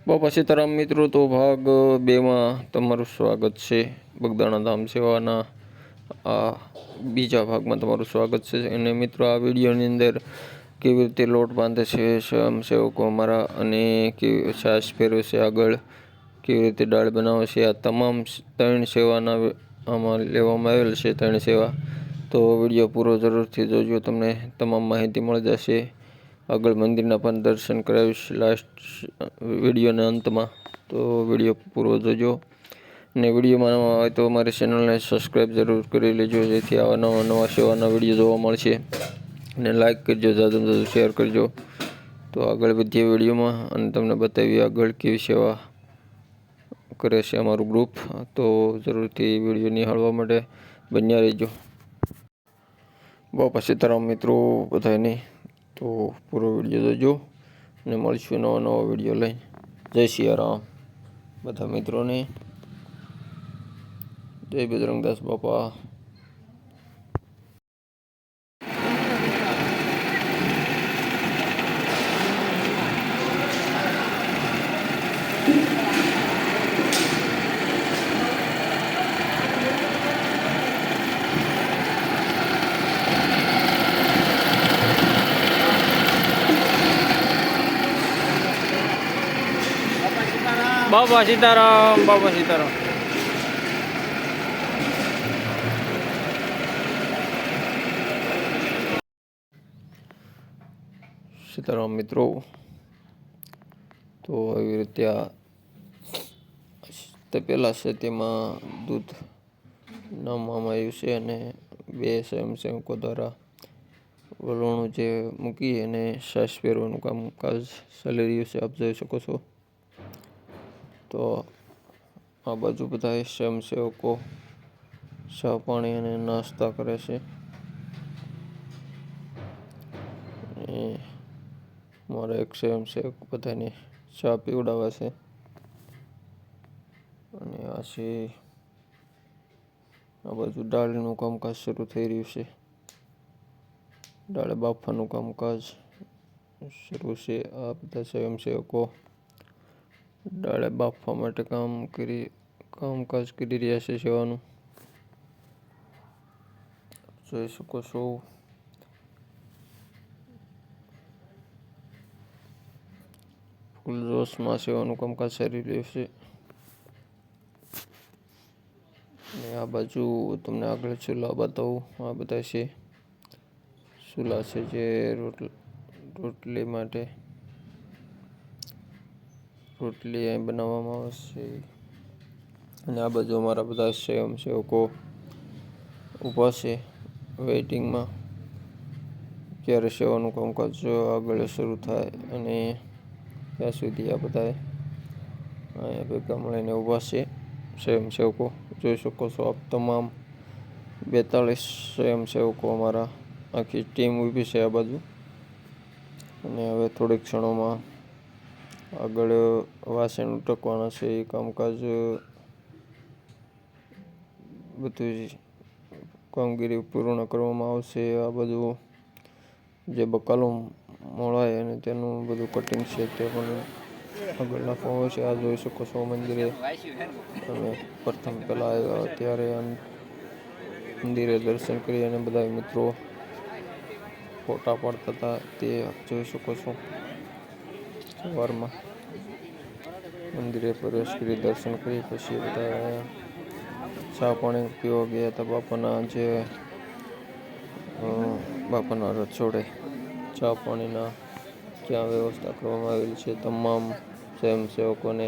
બાપા સીતારામ મિત્રો, તો ભાગ 2માં તમારું સ્વાગત છે. બગદાણા ધામ સેવાના આ બીજા ભાગમાં તમારું સ્વાગત છે. અને મિત્રો, આ વિડીયોની અંદર કેવી રીતે લોટ બાંધે છે સ્વયંસેવકો અમારા, અને કેવી છાશ ફેરવે છે આગળ, કેવી રીતે દાળ બનાવે છે, આ તમામ 3 સેવાના આમાં લેવામાં આવેલ છે. 3 સેવા. તો વિડીયો પૂરો જરૂરથી જોજો, તમને તમામ માહિતી મળી જશે. આગળ મંદિરના પણ દર્શન કરાવીશ લાસ્ટ વિડીયોના અંતમાં, તો વિડીયો પૂરો જોજો. અને વિડીયોમાં નવા હોય તો અમારી ચેનલને સબસ્ક્રાઈબ જરૂર કરી લેજો, જેથી આવા નવા સેવાના વિડીયો જોવા મળશે. અને લાઈક કરજો, જ્યાદામાં જ્યાદા શેર કરજો. તો આગળ વધીએ વિડીયોમાં અને તમને બતાવીએ આગળ કેવી સેવા કરે છે અમારું ગ્રુપ. તો જરૂરથી વિડીયો નિહાળવા માટે બન્યા રહેજો. બાપા સીતારામ મિત્રો બધાને, તો પૂરો વિડીયો જોજો અને મળશું નવો વિડીયો લઈને. જય સિયારામ બધા મિત્રોને. જય બજરંગદાસ બાપા. બાપા સીતારામ, બાપા સીતારામ. સીતારામ મિત્રો, તો એવી રીતે આ તપેલા છે તેમાં દૂધ નામવામાં આવ્યું છે, અને 2 સ્વયંસેવકો દ્વારા વલોણું જે મૂકી અને છાશ ફેરવાનું કામકાજ ચાલી રહ્યું છે, આપ જોઈ શકો છો. તો આ બાજુ બધા સ્વયંસેવકો ચા પાણી અને નાસ્તા કરે છે. મારા એક સ્વયંસેવક બધાને ચા પીવડાવે છે. અને આ બાજુ દાળનું કામકાજ શરૂ થઈ રહ્યું છે. દાળ બાફવાનું કામકાજ શરૂ છે. આ બધા સ્વયંસેવકો દાળ બાફવા માટે કામકાજ કરી રહ્યા છે સેવાનું, જોઈ શકો છો. ફૂલ જોશમાં સેવાનું કામકાજ ચાલી રહ્યું છે. અને આ બાજુ તમને આગળ ચૂલા બતાવું. આ બધા છે ચૂલા છે જે રોટલી માટે રોટલી અહીં બનાવવામાં આવે છે. અને આ બાજુ અમારા બધા સ્વયંસેવકો ઊભા છે વેઇટિંગમાં, ક્યારે સેવાનું કામકાજ આગળ શરૂ થાય. અને ત્યાં સુધી આ બધા અહીંયા ભેગા મળીને ઊભા છે સ્વયંસેવકો. જોઈ શકો છો આપ તમામ 42 સ્વયંસેવકો અમારા, આખી ટીમ ઊભી છે આ બાજુ. અને હવે થોડીક ક્ષણોમાં આગળ વાસણ ઉટકવાના છે, એ કામકાજ બધું કામગીરી પૂર્ણ કરવામાં આવશે. આ બધું જે બકાલો મળાય અને તેનું બધું કટિંગ છે તે પણ આગળ નાખવામાં આવશે. આ જોઈ શકો છો મંદિરે અમે પ્રથમ પહેલાં આવ્યા ત્યારે મંદિરે દર્શન કરી અને બધા મિત્રો ફોટા પાડતા હતા, તે જોઈ શકો છો. સવારમાં મંદિરે પ્રવેશ કરી દર્શન કરી પછી બધા ચા પાણી પીવા ગયા હતા. બાપાના રસોડે ચા પાણીના ત્યાં વ્યવસ્થા કરવામાં આવેલી છે. તમામ સ્વયંસેવકોને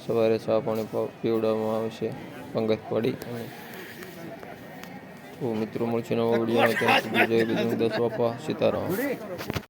સવારે ચા પાણી પીવડાવવામાં આવે છે પંગત પડી. તો મિત્રો મળશે નવા વિડીયોમાં, ત્યાં સુધી જય બજરંગદાસ બાપા સીતારામ.